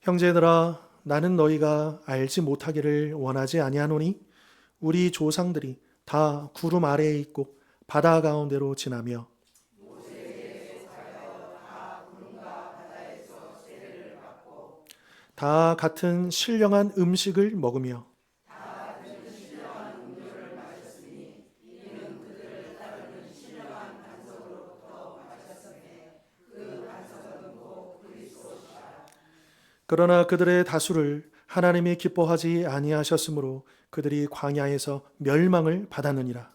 형제들아, 나는 너희가 알지 못하기를 원하지 아니하노니 우리 조상들이 다 구름 아래에 있고 바다 가운데로 지나며 다 같은 신령한 음식을 먹으며 그러나 그들의 다수를 하나님이 기뻐하지 아니하셨으므로 그들이 광야에서 멸망을 받았느니라.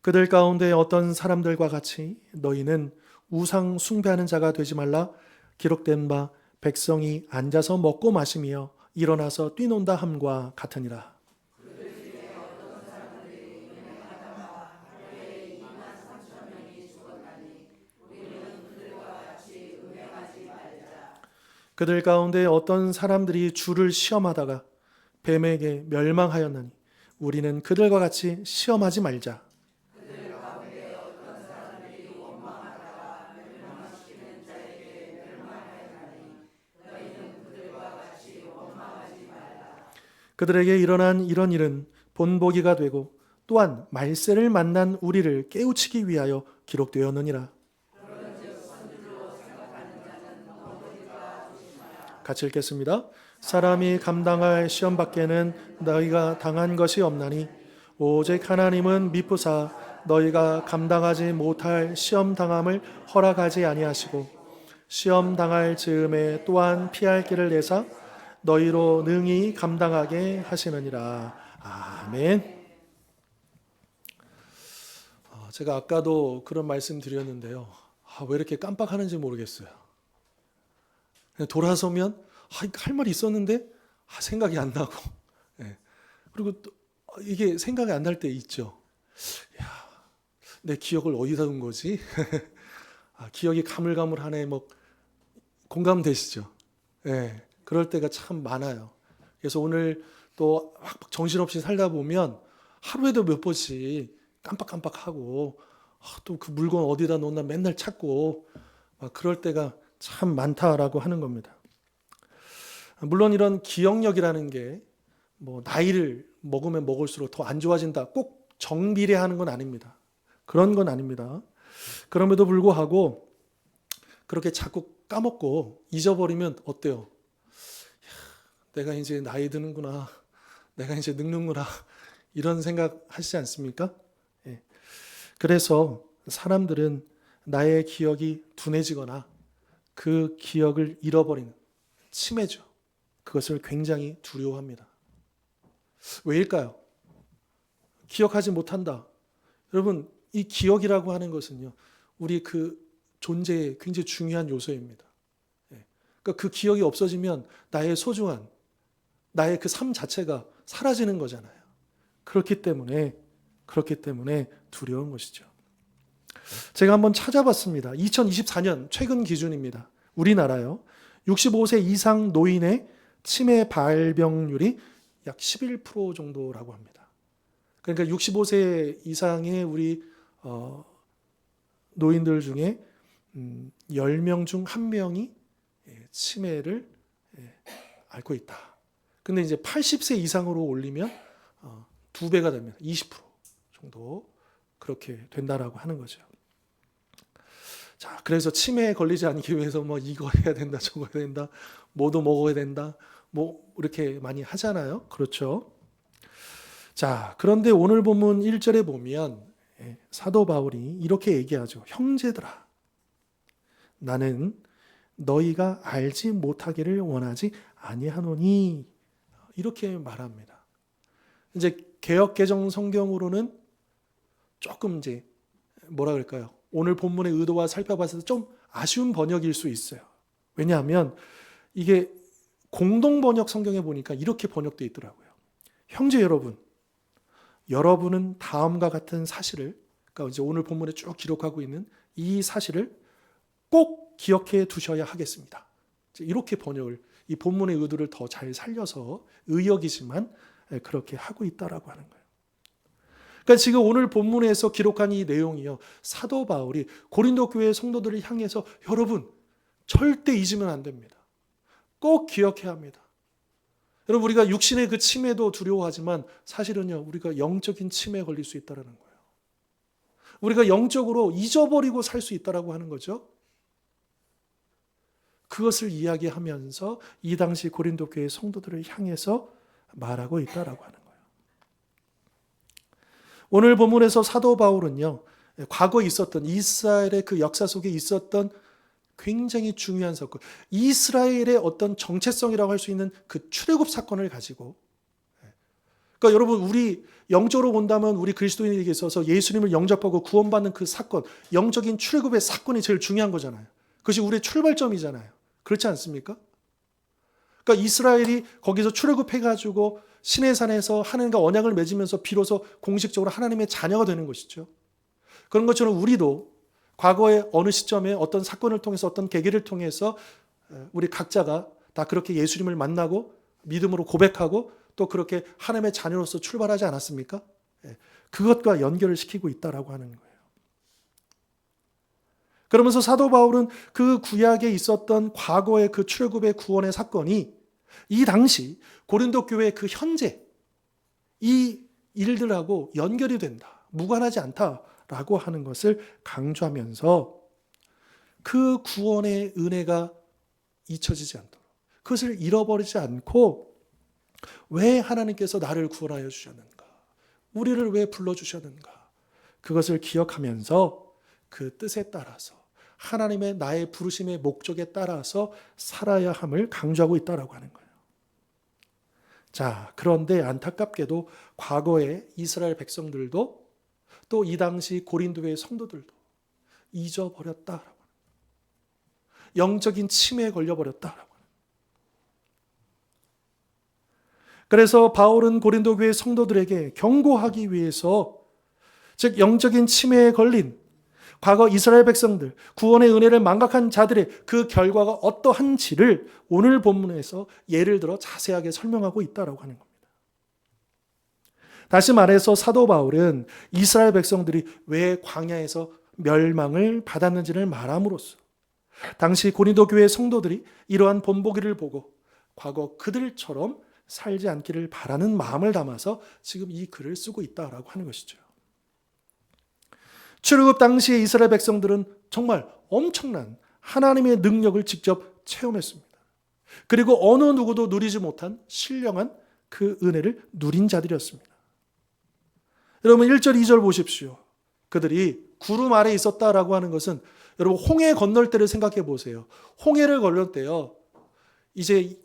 그들 가운데 어떤 사람들과 같이 너희는 우상 숭배하는 자가 되지 말라. 기록된 바 백성이 앉아서 먹고 마시며 일어나서 뛰논다 함과 같으니라. 그들 가운데 어떤 사람들이 주를 시험하다가 뱀에게 멸망하였나니 우리는 그들과 같이 시험하지 말자. 그들에게 일어난 이런 일은 본보기가 되고 또한 말세를 만난 우리를 깨우치기 위하여 기록되었느니라. 같이 읽겠습니다. 사람이 감당할 시험 밖에는 너희가 당한 것이 없나니 오직 하나님은 미쁘사 너희가 감당하지 못할 시험 당함을 허락하지 아니하시고 시험 당할 즈음에 또한 피할 길을 내사 너희로 능히 감당하게 하시느니라. 아멘. 제가 아까도 그런 말씀 드렸는데요. 왜 이렇게 깜빡하는지 모르겠어요. 그냥 돌아서면 할 말이 있었는데 생각이 안 나고, 그리고 또 이게 생각이 안 날 때 있죠. 내 기억을 어디다 둔 거지? 기억이 가물가물하네. 뭐 공감되시죠? 그럴 때가 참 많아요. 그래서 오늘 또 막 정신없이 살다 보면 하루에도 몇 번씩 깜빡깜빡하고 또 그 물건 어디다 놓나 맨날 찾고 막 그럴 때가 참 많다라고 하는 겁니다. 물론 이런 기억력이라는 게 뭐 나이를 먹으면 먹을수록 더 안 좋아진다, 꼭 정비례하는 건 아닙니다. 그런 건 아닙니다. 그럼에도 불구하고 그렇게 자꾸 까먹고 잊어버리면 어때요? 내가 이제 나이 드는구나, 내가 이제 늙는구나, 이런 생각 하시지 않습니까? 그래서 사람들은 나의 기억이 둔해지거나 그 기억을 잃어버리는, 치매죠. 그것을 굉장히 두려워합니다. 왜일까요? 기억하지 못한다. 여러분, 이 기억이라고 하는 것은요, 우리 그 존재의 굉장히 중요한 요소입니다. 그러니까 그 기억이 없어지면 나의 소중한, 나의 그 삶 자체가 사라지는 거잖아요. 그렇기 때문에 두려운 것이죠. 제가 한번 찾아봤습니다. 2024년 최근 기준입니다. 우리나라요. 65세 이상 노인의 치매 발병률이 약 11% 정도라고 합니다. 그러니까 65세 이상의 우리 노인들 중에 10명 중 1명이 치매를 앓고 있다. 근데 이제 80세 이상으로 올리면 2배가 됩니다. 20% 정도 그렇게 된다라고 하는 거죠. 자, 그래서 치매에 걸리지 않기 위해서 뭐 이거 해야 된다, 저거 해야 된다, 뭐도 먹어야 된다, 뭐 이렇게 많이 하잖아요. 그렇죠? 자, 그런데 오늘 본문 1절에 보면 사도 바울이 이렇게 얘기하죠. 형제들아, 나는 너희가 알지 못하기를 원하지 아니하노니, 이렇게 말합니다. 이제 개역 개정 성경으로는 조금 이제 뭐라 그럴까요? 오늘 본문의 의도와 살펴봤을 때 좀 아쉬운 번역일 수 있어요. 왜냐하면 이게 공동 번역 성경에 보니까 이렇게 번역되어 있더라고요. 형제 여러분, 여러분은 다음과 같은 사실을, 그러니까 이제 오늘 본문에 쭉 기록하고 있는 이 사실을 꼭 기억해 두셔야 하겠습니다. 이렇게 번역을, 이 본문의 의도를 더 잘 살려서 의역이지만 그렇게 하고 있다라고 하는 거예요. 그러니까 지금 오늘 본문에서 기록한 이 내용이요, 사도 바울이 고린도 교회 성도들을 향해서 여러분 절대 잊으면 안 됩니다. 꼭 기억해야 합니다. 여러분, 우리가 육신의 그 치매도 두려워하지만 사실은요, 우리가 영적인 치매에 걸릴 수 있다는 거예요. 우리가 영적으로 잊어버리고 살 수 있다라고 하는 거죠. 그것을 이야기하면서 이 당시 고린도 교회 성도들을 향해서 말하고 있다라고 하는 거예요. 오늘 본문에서 사도 바울은요, 과거에 있었던 이스라엘의 그 역사 속에 있었던 굉장히 중요한 사건, 이스라엘의 어떤 정체성이라고 할 수 있는 그 출애굽 사건을 가지고, 그러니까 여러분, 우리 영적으로 본다면 우리 그리스도인에게 있어서 예수님을 영접하고 구원받는 그 사건, 영적인 출애굽의 사건이 제일 중요한 거잖아요. 그것이 우리의 출발점이잖아요. 그렇지 않습니까? 그러니까 이스라엘이 거기서 출애굽해가지고 시내산에서 하나님과 언약을 맺으면서 비로소 공식적으로 하나님의 자녀가 되는 것이죠. 그런 것처럼 우리도 과거의 어느 시점에 어떤 사건을 통해서 어떤 계기를 통해서 우리 각자가 다 그렇게 예수님을 만나고 믿음으로 고백하고 또 그렇게 하나님의 자녀로서 출발하지 않았습니까? 그것과 연결을 시키고 있다라고 하는 거예요. 그러면서 사도 바울은 그 구약에 있었던 과거의 그 출애굽의 구원의 사건이 이 당시 고린도 교회의 그 현재 이 일들하고 연결이 된다, 무관하지 않다라고 하는 것을 강조하면서 그 구원의 은혜가 잊혀지지 않도록, 그것을 잃어버리지 않고 왜 하나님께서 나를 구원하여 주셨는가, 우리를 왜 불러주셨는가, 그것을 기억하면서 그 뜻에 따라서 하나님의 나의 부르심의 목적에 따라서 살아야 함을 강조하고 있다라고 하는 거예요. 자, 그런데 안타깝게도 과거의 이스라엘 백성들도 또 이 당시 고린도의 성도들도 잊어버렸다라고 하는 거예요. 영적인 치매에 걸려버렸다라고 하는 거예요. 그래서 바울은 고린도 교회 성도들에게 경고하기 위해서, 즉 영적인 치매에 걸린 과거 이스라엘 백성들, 구원의 은혜를 망각한 자들의 그 결과가 어떠한지를 오늘 본문에서 예를 들어 자세하게 설명하고 있다라고 하는 겁니다. 다시 말해서 사도 바울은 이스라엘 백성들이 왜 광야에서 멸망을 받았는지를 말함으로써 당시 고린도 교회 성도들이 이러한 본보기를 보고 과거 그들처럼 살지 않기를 바라는 마음을 담아서 지금 이 글을 쓰고 있다라고 하는 것이죠. 출애굽 당시의 이스라엘 백성들은 정말 엄청난 하나님의 능력을 직접 체험했습니다. 그리고 어느 누구도 누리지 못한 신령한 그 은혜를 누린 자들이었습니다. 여러분 1절, 2절 보십시오. 그들이 구름 아래에 있었다라고 하는 것은 여러분 홍해 건널 때를 생각해 보세요. 홍해를 건널 때요, 이제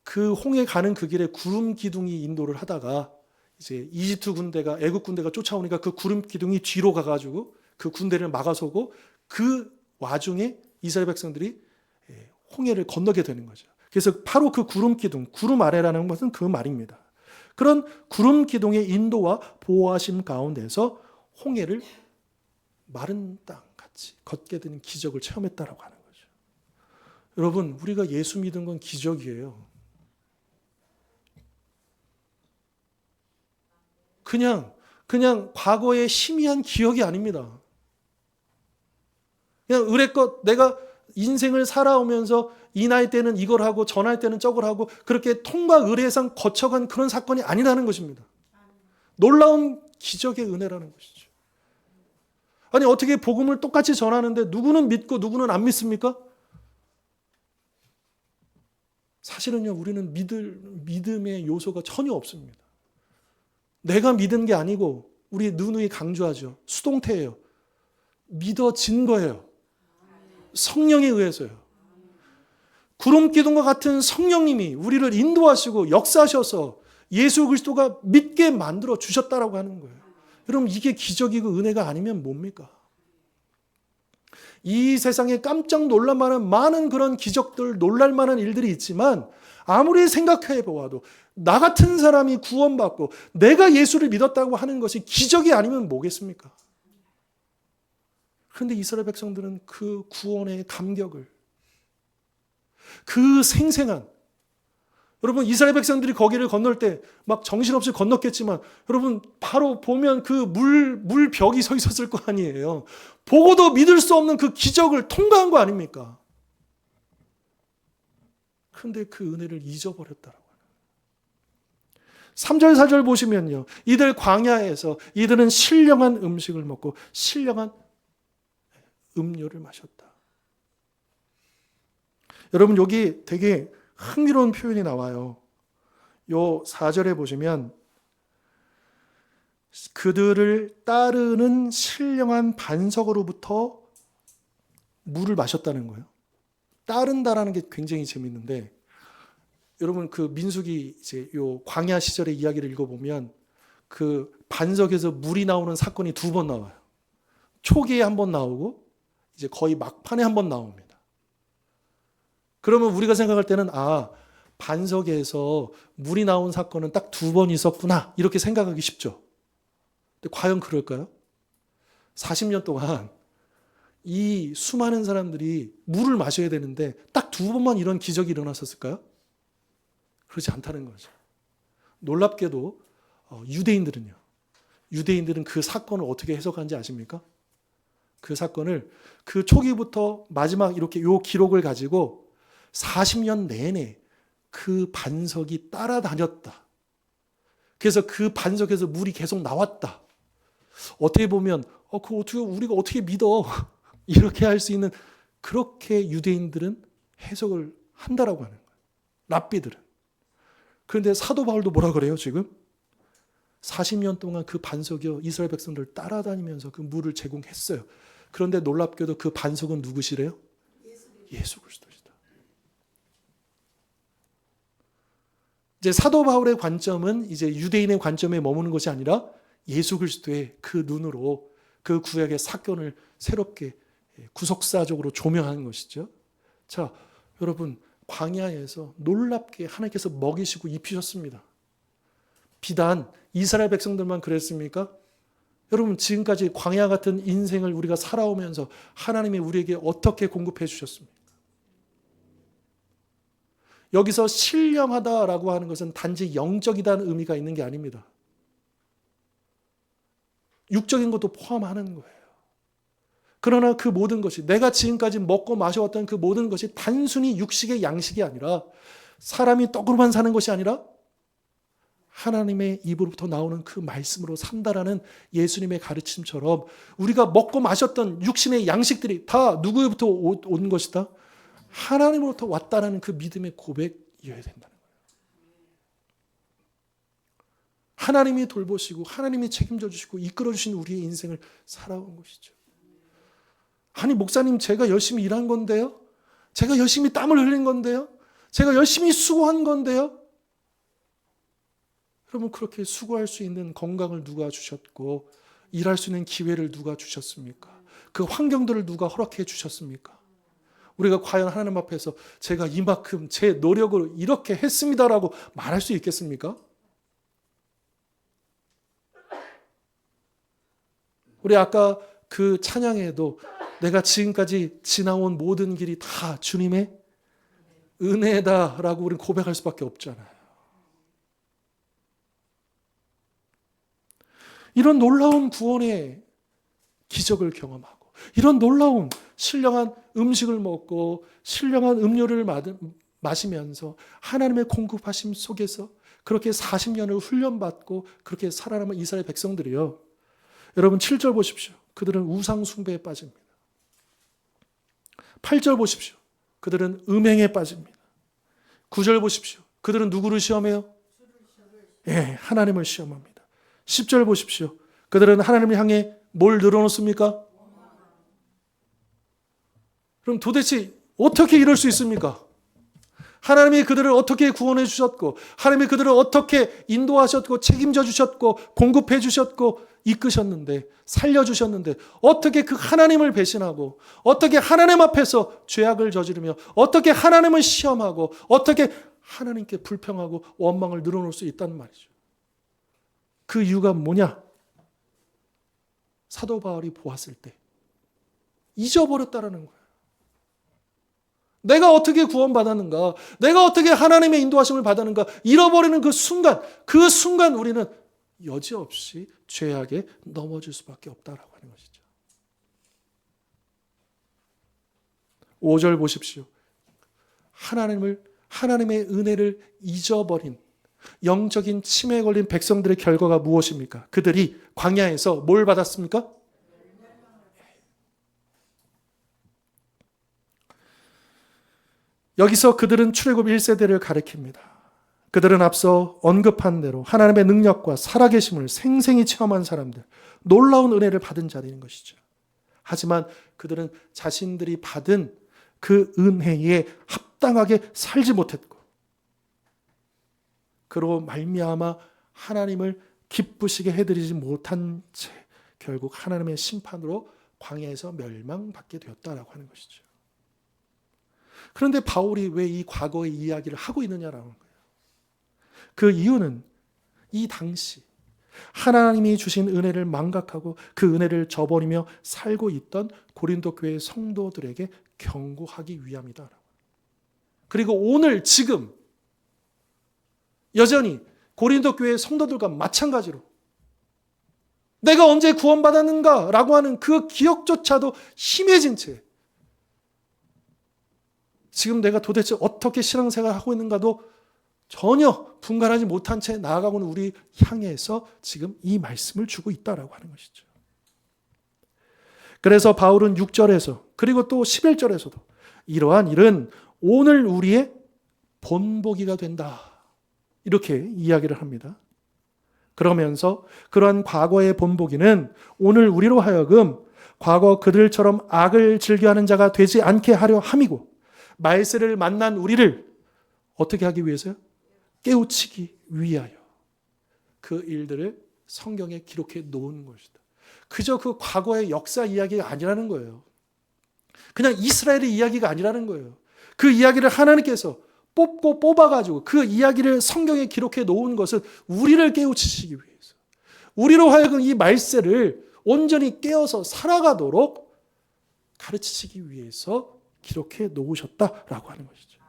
그 홍해 가는 그 길에 구름 기둥이 인도를 하다가 이제 이집트 군대가, 애국 군대가 쫓아오니까 그 구름 기둥이 뒤로 가가지고 그 군대를 막아서고 그 와중에 이스라엘 백성들이 홍해를 건너게 되는 거죠. 그래서 바로 그 구름 기둥, 구름 아래라는 것은 그 말입니다. 그런 구름 기둥의 인도와 보호하심 가운데서 홍해를 마른 땅 같이 걷게 되는 기적을 체험했다라고 하는 거죠. 여러분, 우리가 예수 믿은 건 기적이에요. 그냥 과거의 희미한 기억이 아닙니다. 그냥 의뢰껏 내가 인생을 살아오면서 이 나이 때는 이걸 하고 저 나이 때는 저걸 하고 그렇게 통과 의례상 거쳐간 그런 사건이 아니라는 것입니다. 놀라운 기적의 은혜라는 것이죠. 아니 어떻게 복음을 똑같이 전하는데 누구는 믿고 누구는 안 믿습니까? 사실은요, 우리는 믿음의 요소가 전혀 없습니다. 내가 믿은 게 아니고 우리 누누이 강조하죠. 수동태예요. 믿어진 거예요. 성령에 의해서요. 구름 기둥과 같은 성령님이 우리를 인도하시고 역사하셔서 예수 그리스도가 믿게 만들어 주셨다라고 하는 거예요. 여러분, 이게 기적이고 은혜가 아니면 뭡니까? 이 세상에 깜짝 놀랄 만한 많은 그런 기적들, 놀랄 만한 일들이 있지만 아무리 생각해 보아도 나 같은 사람이 구원받고 내가 예수를 믿었다고 하는 것이 기적이 아니면 뭐겠습니까? 그런데 이스라엘 백성들은 그 구원의 감격을, 그 생생한, 여러분 이스라엘 백성들이 거기를 건널 때 막 정신없이 건넜겠지만 여러분 바로 보면 그 물벽이 서 있었을 거 아니에요. 보고도 믿을 수 없는 그 기적을 통과한 거 아닙니까? 그런데 그 은혜를 잊어버렸다라고. 3절 4절 보시면요. 이들 광야에서 이들은 신령한 음식을 먹고 신령한 음료를 마셨다. 여러분 여기 되게 흥미로운 표현이 나와요. 요 4절에 보시면 그들을 따르는 신령한 반석으로부터 물을 마셨다는 거예요. 따른다라는 게 굉장히 재밌는데 여러분 그 민수기 이제 요 광야 시절의 이야기를 읽어보면 그 반석에서 물이 나오는 사건이 2번 나와요. 초기에 한 번 나오고 이제 거의 막판에 한 번 나옵니다. 그러면 우리가 생각할 때는 반석에서 물이 나온 사건은 딱 2번 있었구나 이렇게 생각하기 쉽죠. 근데 과연 그럴까요? 40년 동안 이 수많은 사람들이 물을 마셔야 되는데 딱 2번만 이런 기적이 일어났었을까요? 그렇지 않다는 거죠. 놀랍게도 유대인들은 그 사건을 어떻게 해석하는지 아십니까? 그 사건을 그 초기부터 마지막 이렇게 요 기록을 가지고 40년 내내 그 반석이 따라다녔다. 그래서 그 반석에서 물이 계속 나왔다. 어떻게 보면 그거 어떻게 우리가 어떻게 믿어? 이렇게 할 수 있는 그렇게 유대인들은 해석을 한다라고 하는 거예요. 랍비들은. 그런데 사도 바울도 뭐라 그래요, 지금? 40년 동안 그 반석이요, 이스라엘 백성들 따라다니면서 그 물을 제공했어요. 그런데 놀랍게도 그 반석은 누구시래요? 예수 그리스도시다. 이제 사도 바울의 관점은 이제 유대인의 관점에 머무는 것이 아니라 예수 그리스도의 그 눈으로 그 구약의 사건을 새롭게 구속사적으로 조명하는 것이죠. 자, 여러분 광야에서 놀랍게 하나님께서 먹이시고 입히셨습니다. 비단 이스라엘 백성들만 그랬습니까? 여러분 지금까지 광야 같은 인생을 우리가 살아오면서 하나님이 우리에게 어떻게 공급해 주셨습니까? 여기서 신령하다라고 하는 것은 단지 영적이다는 의미가 있는 게 아닙니다. 육적인 것도 포함하는 거예요. 그러나 그 모든 것이 내가 지금까지 먹고 마셔왔던 그 모든 것이 단순히 육식의 양식이 아니라 사람이 떡으로만 사는 것이 아니라 하나님의 입으로부터 나오는 그 말씀으로 산다라는 예수님의 가르침처럼 우리가 먹고 마셨던 육신의 양식들이 다 누구로부터 온 것이다? 하나님으로부터 왔다라는 그 믿음의 고백이어야 된다는 거예요. 하나님이 돌보시고 하나님이 책임져 주시고 이끌어 주신 우리의 인생을 살아온 것이죠. 아니 목사님 제가 열심히 일한 건데요. 제가 열심히 땀을 흘린 건데요. 제가 열심히 수고한 건데요. 여러분 그렇게 수고할 수 있는 건강을 누가 주셨고 일할 수 있는 기회를 누가 주셨습니까? 그 환경들을 누가 허락해 주셨습니까? 우리가 과연 하나님 앞에서 제가 이만큼 제 노력으로 이렇게 했습니다라고 말할 수 있겠습니까? 우리 아까 그 찬양에도 내가 지금까지 지나온 모든 길이 다 주님의 은혜다라고 우리는 고백할 수밖에 없잖아요. 이런 놀라운 구원의 기적을 경험하고 이런 놀라운 신령한 음식을 먹고 신령한 음료를 마시면서 하나님의 공급하심 속에서 그렇게 40년을 훈련받고 그렇게 살아남은 이스라엘 백성들이요. 여러분 7절 보십시오. 그들은 우상 숭배에 빠집니다. 8절 보십시오. 그들은 음행에 빠집니다. 9절 보십시오. 그들은 누구를 시험해요? 하나님을 시험합니다. 10절 보십시오. 그들은 하나님을 향해 뭘 늘어놓습니까? 그럼 도대체 어떻게 이럴 수 있습니까? 하나님이 그들을 어떻게 구원해 주셨고 하나님이 그들을 어떻게 인도하셨고 책임져 주셨고 공급해 주셨고 이끄셨는데 살려주셨는데 어떻게 그 하나님을 배신하고 어떻게 하나님 앞에서 죄악을 저지르며 어떻게 하나님을 시험하고 어떻게 하나님께 불평하고 원망을 늘어놓을 수 있다는 말이죠. 그 이유가 뭐냐? 사도 바울이 보았을 때 잊어버렸다라는 거예요. 내가 어떻게 구원받았는가? 내가 어떻게 하나님의 인도하심을 받았는가? 잃어버리는 그 순간 우리는 여지없이 죄악에 넘어질 수밖에 없다라고 하는 것이죠. 5절 보십시오. 하나님의 은혜를 잊어버린 영적인 치매에 걸린 백성들의 결과가 무엇입니까? 그들이 광야에서 뭘 받았습니까? 여기서 그들은 출애굽 1세대를 가리킵니다. 그들은 앞서 언급한 대로 하나님의 능력과 살아계심을 생생히 체험한 사람들, 놀라운 은혜를 받은 자들인 것이죠. 하지만 그들은 자신들이 받은 그 은혜에 합당하게 살지 못했고, 그로 말미암아 하나님을 기쁘시게 해드리지 못한 채 결국 하나님의 심판으로 광야에서 멸망받게 되었다라고 하는 것이죠. 그런데 바울이 왜 이 과거의 이야기를 하고 있느냐라는 거예요. 그 이유는 이 당시 하나님이 주신 은혜를 망각하고 그 은혜를 저버리며 살고 있던 고린도 교회 성도들에게 경고하기 위함이다. 그리고 오늘 지금 여전히 고린도 교회 성도들과 마찬가지로 내가 언제 구원받았는가 라고 하는 그 기억조차도 희미해진 채 지금 내가 도대체 어떻게 신앙생활을 하고 있는가도 전혀 분간하지 못한 채 나아가고는 우리 향해서 지금 이 말씀을 주고 있다라고 하는 것이죠. 그래서 바울은 6절에서 그리고 또 11절에서도 이러한 일은 오늘 우리의 본보기가 된다. 이렇게 이야기를 합니다. 그러면서 그러한 과거의 본보기는 오늘 우리로 하여금 과거 그들처럼 악을 즐겨하는 자가 되지 않게 하려 함이고 말세를 만난 우리를 어떻게 하기 위해서요? 깨우치기 위하여 그 일들을 성경에 기록해 놓은 것이다. 그저 그 과거의 역사 이야기가 아니라는 거예요. 그냥 이스라엘의 이야기가 아니라는 거예요. 그 이야기를 하나님께서 뽑아가지고 그 이야기를 성경에 기록해 놓은 것은 우리를 깨우치시기 위해서, 우리로 하여금 이 말세를 온전히 깨어서 살아가도록 가르치시기 위해서 기록해 놓으셨다라고 하는 것이죠.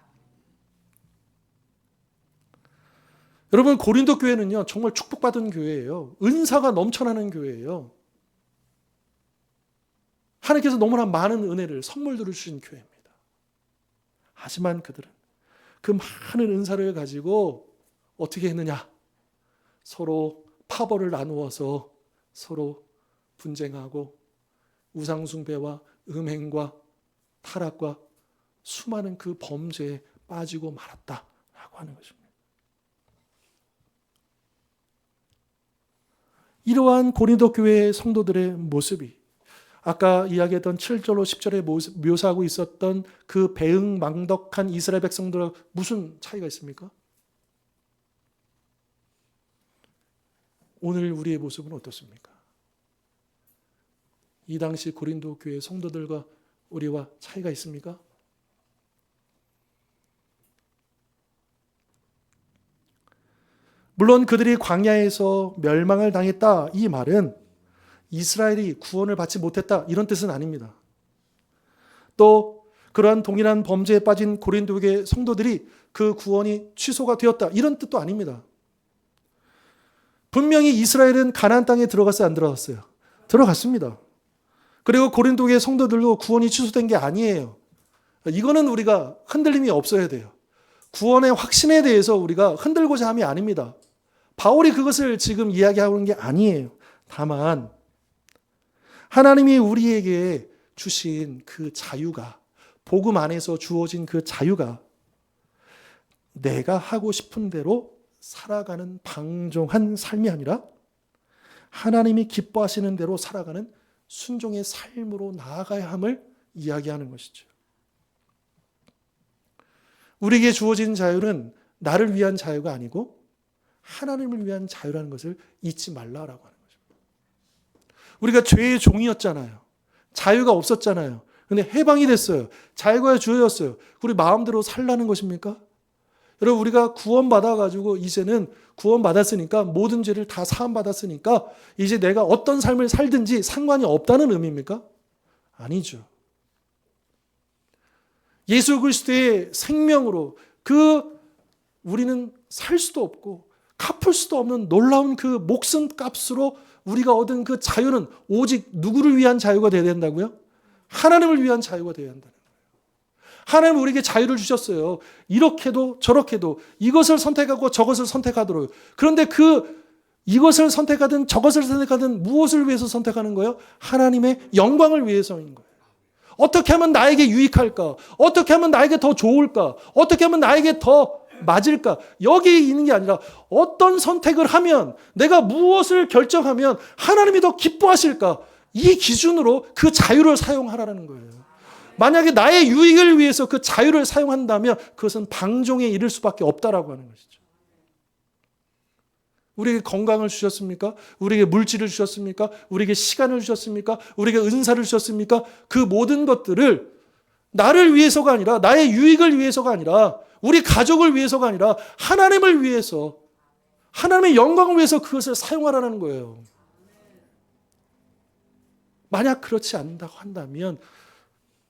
여러분, 고린도 교회는요, 정말 축복받은 교회예요. 은사가 넘쳐나는 교회예요. 하나님께서 너무나 많은 은혜를, 선물들을 주신 교회입니다. 하지만 그들은 그 많은 은사를 가지고 어떻게 했느냐? 서로 파벌을 나누어서 서로 분쟁하고 우상숭배와 음행과 타락과 수많은 그 범죄에 빠지고 말았다라고 하는 것입니다. 이러한 고린도 교회의 성도들의 모습이 아까 이야기했던 7절로 10절에 묘사하고 있었던 그 배응망덕한 이스라엘 백성들과 무슨 차이가 있습니까? 오늘 우리의 모습은 어떻습니까? 이 당시 고린도 교회 성도들과 우리와 차이가 있습니까? 물론 그들이 광야에서 멸망을 당했다, 이 말은 이스라엘이 구원을 받지 못했다 이런 뜻은 아닙니다. 또 그러한 동일한 범죄에 빠진 고린도교의 성도들이 그 구원이 취소가 되었다 이런 뜻도 아닙니다. 분명히 이스라엘은 가나안 땅에 들어갔어요, 안 들어갔어요? 들어갔습니다. 그리고 고린도교의 성도들도 구원이 취소된 게 아니에요. 이거는 우리가 흔들림이 없어야 돼요. 구원의 확신에 대해서 우리가 흔들고자 함이 아닙니다. 바울이 그것을 지금 이야기하는 게 아니에요. 다만 하나님이 우리에게 주신 그 자유가, 복음 안에서 주어진 그 자유가 내가 하고 싶은 대로 살아가는 방종한 삶이 아니라 하나님이 기뻐하시는 대로 살아가는 순종의 삶으로 나아가야 함을 이야기하는 것이죠. 우리에게 주어진 자유는 나를 위한 자유가 아니고 하나님을 위한 자유라는 것을 잊지 말라라고 하는 거죠. 우리가 죄의 종이었잖아요. 자유가 없었잖아요. 근데 해방이 됐어요. 자유가 주어졌어요. 우리 마음대로 살라는 것입니까? 여러분, 우리가 구원받아가지고 이제는 구원받았으니까 모든 죄를 다 사함받았으니까 이제 내가 어떤 삶을 살든지 상관이 없다는 의미입니까? 아니죠. 예수 그리스도의 생명으로 우리는 살 수도 없고 갚을 수도 없는 놀라운 그 목숨값으로 우리가 얻은 그 자유는 오직 누구를 위한 자유가 되어야 된다고요? 하나님을 위한 자유가 되어야 한다는 거예요. 하나님은 우리에게 자유를 주셨어요. 이렇게도 저렇게도 이것을 선택하고 저것을 선택하도록. 그런데 이것을 선택하든 저것을 선택하든 무엇을 위해서 선택하는 거예요? 하나님의 영광을 위해서인 거예요. 어떻게 하면 나에게 유익할까? 어떻게 하면 나에게 더 좋을까? 어떻게 하면 나에게 더 맞을까? 여기에 있는 게 아니라 어떤 선택을 하면 내가 무엇을 결정하면 하나님이 더 기뻐하실까? 이 기준으로 그 자유를 사용하라는 거예요. 만약에 나의 유익을 위해서 그 자유를 사용한다면 그것은 방종에 이를 수밖에 없다라고 하는 것이죠. 우리에게 건강을 주셨습니까? 우리에게 물질을 주셨습니까? 우리에게 시간을 주셨습니까? 우리에게 은사를 주셨습니까? 그 모든 것들을 나를 위해서가 아니라 나의 유익을 위해서가 아니라 우리 가족을 위해서가 아니라 하나님을 위해서 하나님의 영광을 위해서 그것을 사용하라는 거예요. 만약 그렇지 않는다고 한다면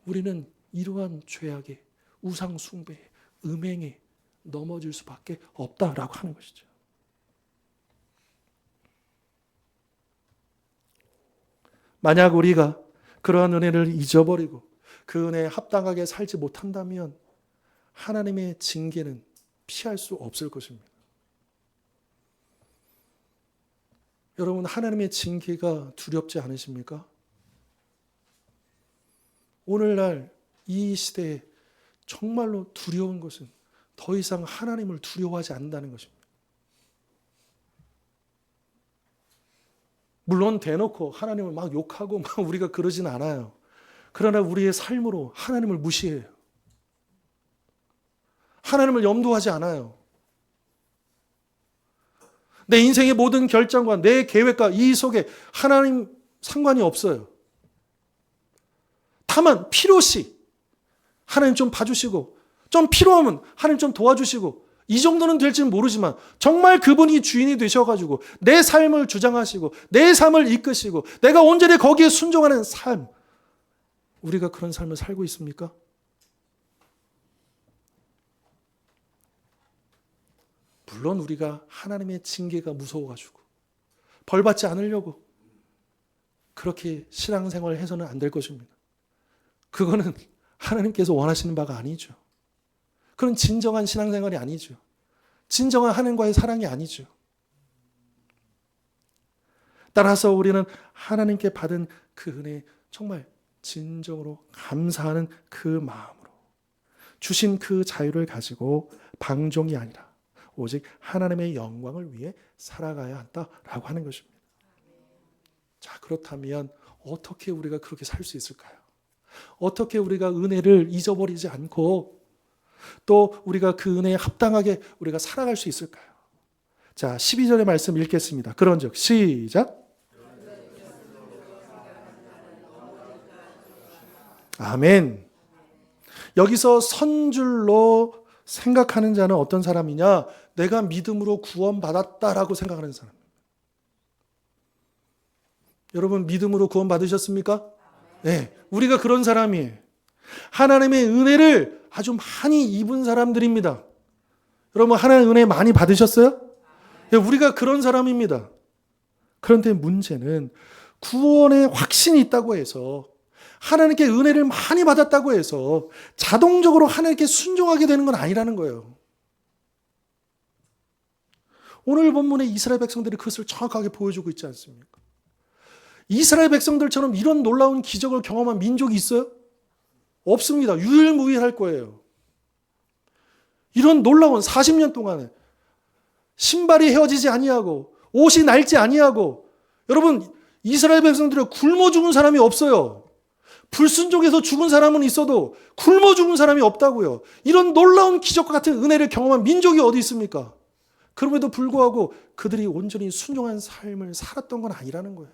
우리는 이러한 죄악에 우상 숭배에 음행에 넘어질 수밖에 없다라고 하는 것이죠. 만약 우리가 그러한 은혜를 잊어버리고 그 은혜에 합당하게 살지 못한다면 하나님의 징계는 피할 수 없을 것입니다. 여러분, 하나님의 징계가 두렵지 않으십니까? 오늘날 이 시대에 정말로 두려운 것은 더 이상 하나님을 두려워하지 않는다는 것입니다. 물론 대놓고 하나님을 막 욕하고 막 우리가 그러진 않아요. 그러나 우리의 삶으로 하나님을 무시해요. 하나님을 염두하지 않아요. 내 인생의 모든 결정과 내 계획과 이 속에 하나님 상관이 없어요. 다만 필요시 하나님 좀 봐주시고 좀 필요하면 하나님 좀 도와주시고 이 정도는 될지는 모르지만 정말 그분이 주인이 되셔가지고 내 삶을 주장하시고 내 삶을 이끄시고 내가 온전히 거기에 순종하는 삶, 우리가 그런 삶을 살고 있습니까? 물론 우리가 하나님의 징계가 무서워가지고 벌받지 않으려고 그렇게 신앙생활을 해서는 안 될 것입니다. 그거는 하나님께서 원하시는 바가 아니죠. 그건 진정한 신앙생활이 아니죠. 진정한 하나님과의 사랑이 아니죠. 따라서 우리는 하나님께 받은 그 은혜에 정말 진정으로 감사하는 그 마음으로 주신 그 자유를 가지고 방종이 아니라 오직 하나님의 영광을 위해 살아가야 한다라고 하는 것입니다. 자, 그렇다면 어떻게 우리가 그렇게 살 수 있을까요? 어떻게 우리가 은혜를 잊어버리지 않고 또 우리가 그 은혜에 합당하게 우리가 살아갈 수 있을까요? 자, 12절의 말씀 읽겠습니다. 그런즉 시작. 아멘. 여기서 선줄로 생각하는 자는 어떤 사람이냐? 내가 믿음으로 구원받았다라고 생각하는 사람. 여러분, 믿음으로 구원받으셨습니까? 네, 우리가 그런 사람이에요. 하나님의 은혜를 아주 많이 입은 사람들입니다. 여러분, 하나님의 은혜 많이 받으셨어요? 네, 우리가 그런 사람입니다. 그런데 문제는 구원의 확신이 있다고 해서 하나님께 은혜를 많이 받았다고 해서 자동적으로 하나님께 순종하게 되는 건 아니라는 거예요. 오늘 본문의 이스라엘 백성들이 그것을 정확하게 보여주고 있지 않습니까? 이스라엘 백성들처럼 이런 놀라운 기적을 경험한 민족이 있어요? 없습니다. 유일무이할 거예요. 이런 놀라운 40년 동안에 신발이 헤어지지 아니하고 옷이 낡지 아니하고, 여러분, 이스라엘 백성들이 굶어 죽은 사람이 없어요. 불순종해서 죽은 사람은 있어도 굶어 죽은 사람이 없다고요. 이런 놀라운 기적과 같은 은혜를 경험한 민족이 어디 있습니까? 그럼에도 불구하고 그들이 온전히 순종한 삶을 살았던 건 아니라는 거예요.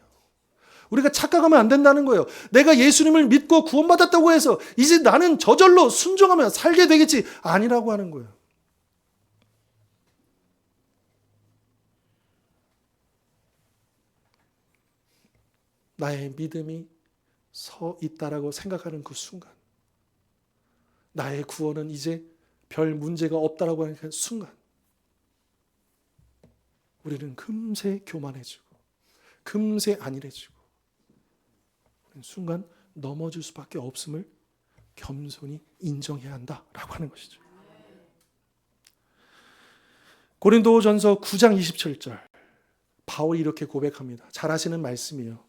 우리가 착각하면 안 된다는 거예요. 내가 예수님을 믿고 구원받았다고 해서 이제 나는 저절로 순종하면 살게 되겠지, 아니라고 하는 거예요. 나의 믿음이 서 있다라고 생각하는 그 순간, 나의 구원은 이제 별 문제가 없다라고 하는 그 순간 우리는 금세 교만해지고 금세 안일해지고 순간 넘어질 수밖에 없음을 겸손히 인정해야 한다라고 하는 것이죠. 고린도전서 9장 27절 바울이 이렇게 고백합니다. 잘 아시는 말씀이에요.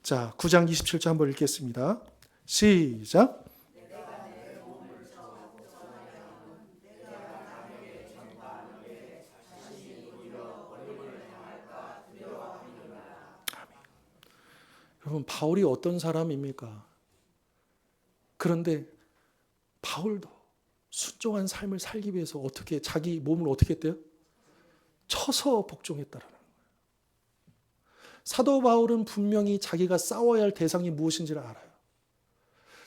자, 9장 27절 한번 읽겠습니다. 시작. 여러분, 바울이 어떤 사람입니까? 그런데 바울도 순종한 삶을 살기 위해서 어떻게 자기 몸을 어떻게 했대요? 쳐서 복종했다라는 거예요. 사도 바울은 분명히 자기가 싸워야 할 대상이 무엇인지를 알아요.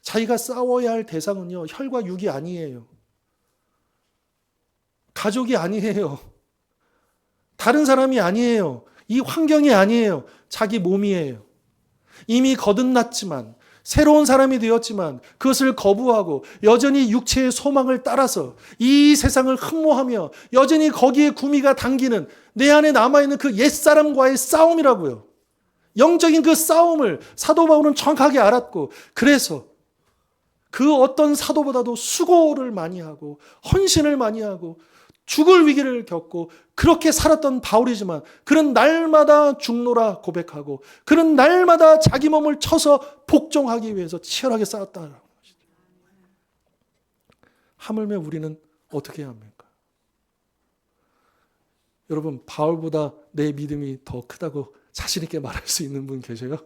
자기가 싸워야 할 대상은요, 혈과 육이 아니에요. 가족이 아니에요. 다른 사람이 아니에요. 이 환경이 아니에요. 자기 몸이에요. 이미 거듭났지만 새로운 사람이 되었지만 그것을 거부하고 여전히 육체의 소망을 따라서 이 세상을 흠모하며 여전히 거기에 구미가 당기는 내 안에 남아있는 그 옛사람과의 싸움이라고요. 영적인 그 싸움을 사도 바울은 정확하게 알았고, 그래서 그 어떤 사도보다도 수고를 많이 하고 헌신을 많이 하고 죽을 위기를 겪고 그렇게 살았던 바울이지만 그는 날마다 죽노라 고백하고 그는 날마다 자기 몸을 쳐서 복종하기 위해서 치열하게 싸웠다는 것이죠. 하물며 우리는 어떻게 해야 합니까? 여러분, 바울보다 내 믿음이 더 크다고 자신 있게 말할 수 있는 분 계세요?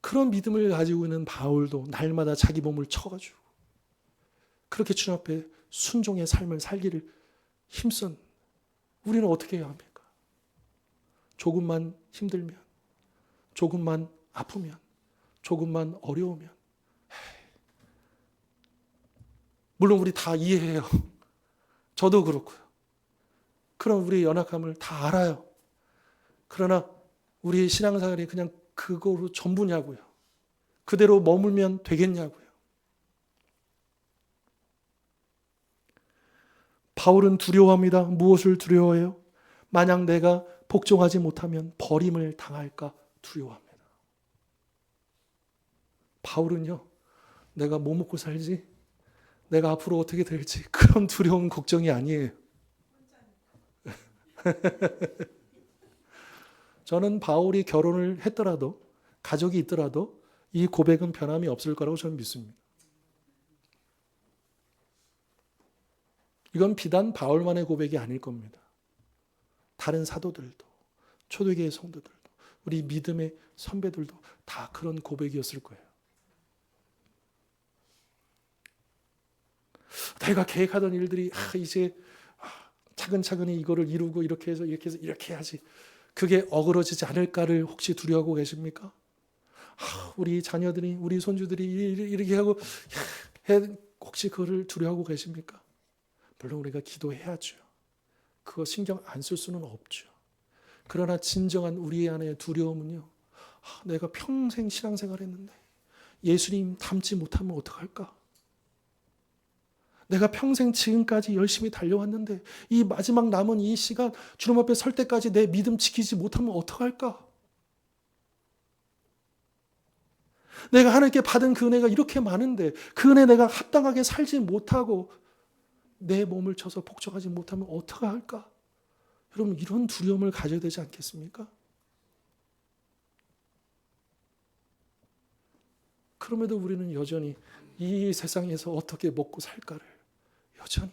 그런 믿음을 가지고 있는 바울도 날마다 자기 몸을 쳐가지고 그렇게 주님 앞에 순종의 삶을 살기를 힘쓴 우리는 어떻게 해야 합니까? 조금만 힘들면, 조금만 아프면, 조금만 어려우면, 물론 우리 다 이해해요. 저도 그렇고요. 그럼 우리의 연약함을 다 알아요. 그러나 우리의 신앙생활이 그냥 그거로 전부냐고요. 그대로 머물면 되겠냐고요. 바울은 두려워합니다. 무엇을 두려워해요? 만약 내가 복종하지 못하면 버림을 당할까 두려워합니다. 바울은요, 내가 뭐 먹고 살지? 내가 앞으로 어떻게 될지 그런 두려운 걱정이 아니에요. 저는 바울이 결혼을 했더라도 가족이 있더라도 이 고백은 변함이 없을 거라고 저는 믿습니다. 이건 비단 바울만의 고백이 아닐 겁니다. 다른 사도들도, 초대교회 성도들도, 우리 믿음의 선배들도 다 그런 고백이었을 거예요. 내가 계획하던 일들이 이제 차근차근히 이거를 이루고 이렇게 해서 이렇게 해야지. 그게 어그러지지 않을까를 혹시 두려워하고 계십니까? 우리 자녀들이, 우리 손주들이 이렇게 하고 혹시 그거를 두려워하고 계십니까? 물론 우리가 기도해야죠. 그거 신경 안 쓸 수는 없죠. 그러나 진정한 우리 안의 두려움은요, 내가 평생 신앙생활 했는데 예수님 닮지 못하면 어떡할까? 내가 평생 지금까지 열심히 달려왔는데 이 마지막 남은 이 시간 주님 앞에 설 때까지 내 믿음 지키지 못하면 어떡할까? 내가 하나님께 받은 그 은혜가 이렇게 많은데 그 은혜 내가 합당하게 살지 못하고 내 몸을 쳐서 복종하지 못하면 어떻게 할까? 여러분, 이런 두려움을 가져야 되지 않겠습니까? 그럼에도 우리는 여전히 이 세상에서 어떻게 먹고 살까를 여전히.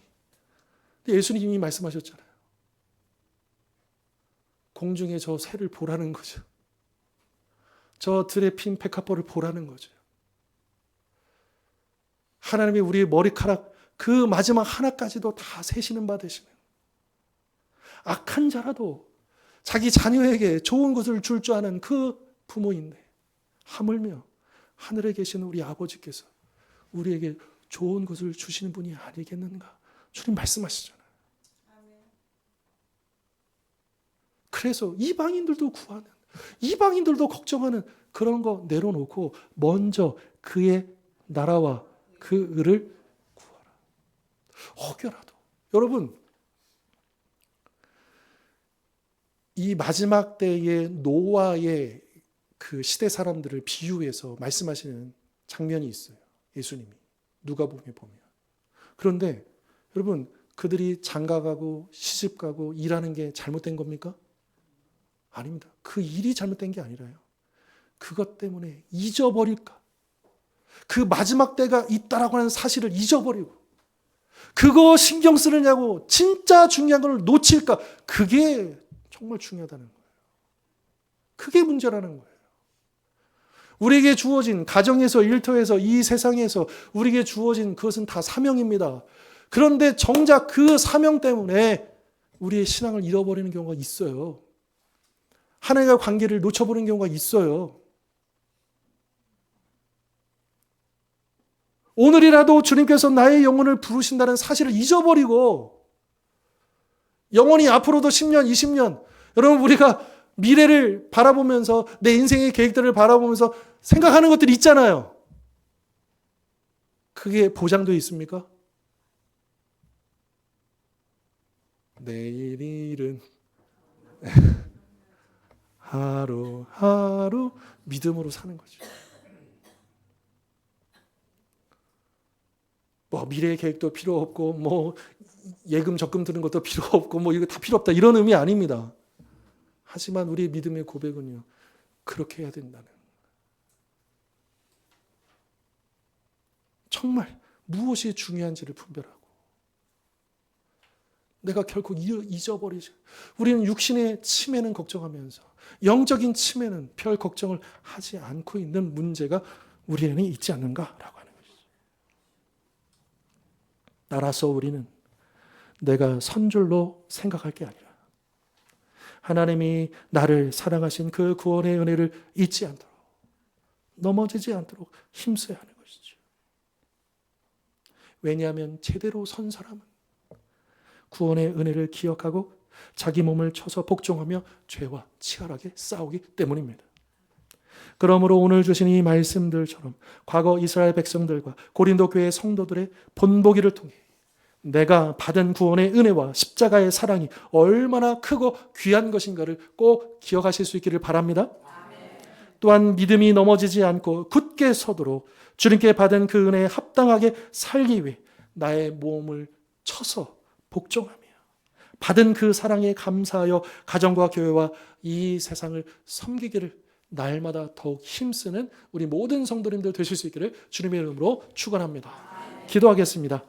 예수님이 말씀하셨잖아요. 공중에 저 새를 보라는 거죠. 저 들에 핀 백합벌을 보라는 거죠. 하나님이 우리의 머리카락 그 마지막 하나까지도 다 세시는 바 되시는, 악한 자라도 자기 자녀에게 좋은 것을 줄 줄 아는 그 부모인데 하물며 하늘에 계신 우리 아버지께서 우리에게 좋은 것을 주시는 분이 아니겠는가? 주님 말씀하시잖아요. 그래서 이방인들도 구하는, 이방인들도 걱정하는 그런 거 내려놓고 먼저 그의 나라와 그 의를 구하라. 혹여라도. 여러분, 이 마지막 때의 노아의 그 시대 사람들을 비유해서 말씀하시는 장면이 있어요. 예수님이 누가복음에 보면. 그런데 여러분, 그들이 장가가고 시집가고 일하는 게 잘못된 겁니까? 아닙니다. 그 일이 잘못된 게 아니라요. 그것 때문에 잊어버릴까? 그 마지막 때가 있다라고 하는 사실을 잊어버리고 그거 신경 쓰느냐고 진짜 중요한 걸 놓칠까? 그게 정말 중요하다는 거예요. 그게 문제라는 거예요. 우리에게 주어진 가정에서 일터에서 이 세상에서 우리에게 주어진 그것은 다 사명입니다. 그런데 정작 그 사명 때문에 우리의 신앙을 잃어버리는 경우가 있어요. 하나님과 관계를 놓쳐버리는 경우가 있어요. 오늘이라도 주님께서 나의 영혼을 부르신다는 사실을 잊어버리고 영원히 앞으로도 10년, 20년 여러분 우리가 미래를 바라보면서 내 인생의 계획들을 바라보면서 생각하는 것들이 있잖아요. 그게 보장되어 있습니까? 내일 일은 하루하루 믿음으로 사는 거죠. 뭐 미래의 계획도 필요 없고 뭐 예금 적금 드는 것도 필요 없고 뭐 이거 다 필요 없다 이런 의미 아닙니다. 하지만 우리의 믿음의 고백은요. 그렇게 해야 된다는. 정말 무엇이 중요한지를 분별하고 내가 결코 잊어버리지. 우리는 육신의 치매는 걱정하면서 영적인 치매는 별 걱정을 하지 않고 있는 문제가 우리에는 있지 않는가라고 하는 것이죠. 따라서 우리는 내가 선줄로 생각할 게 아니라 하나님이 나를 사랑하신 그 구원의 은혜를 잊지 않도록 넘어지지 않도록 힘써야 하는 것이죠. 왜냐하면 제대로 선 사람은 구원의 은혜를 기억하고 자기 몸을 쳐서 복종하며 죄와 치열하게 싸우기 때문입니다. 그러므로 오늘 주신 이 말씀들처럼 과거 이스라엘 백성들과 고린도 교회 성도들의 본보기를 통해 내가 받은 구원의 은혜와 십자가의 사랑이 얼마나 크고 귀한 것인가를 꼭 기억하실 수 있기를 바랍니다. 또한 믿음이 넘어지지 않고 굳게 서도록 주님께 받은 그 은혜에 합당하게 살기 위해 나의 몸을 쳐서 복종하며 받은 그 사랑에 감사하여 가정과 교회와 이 세상을 섬기기를 날마다 더욱 힘쓰는 우리 모든 성도님들 되실 수 있기를 주님의 이름으로 축원합니다. 기도하겠습니다.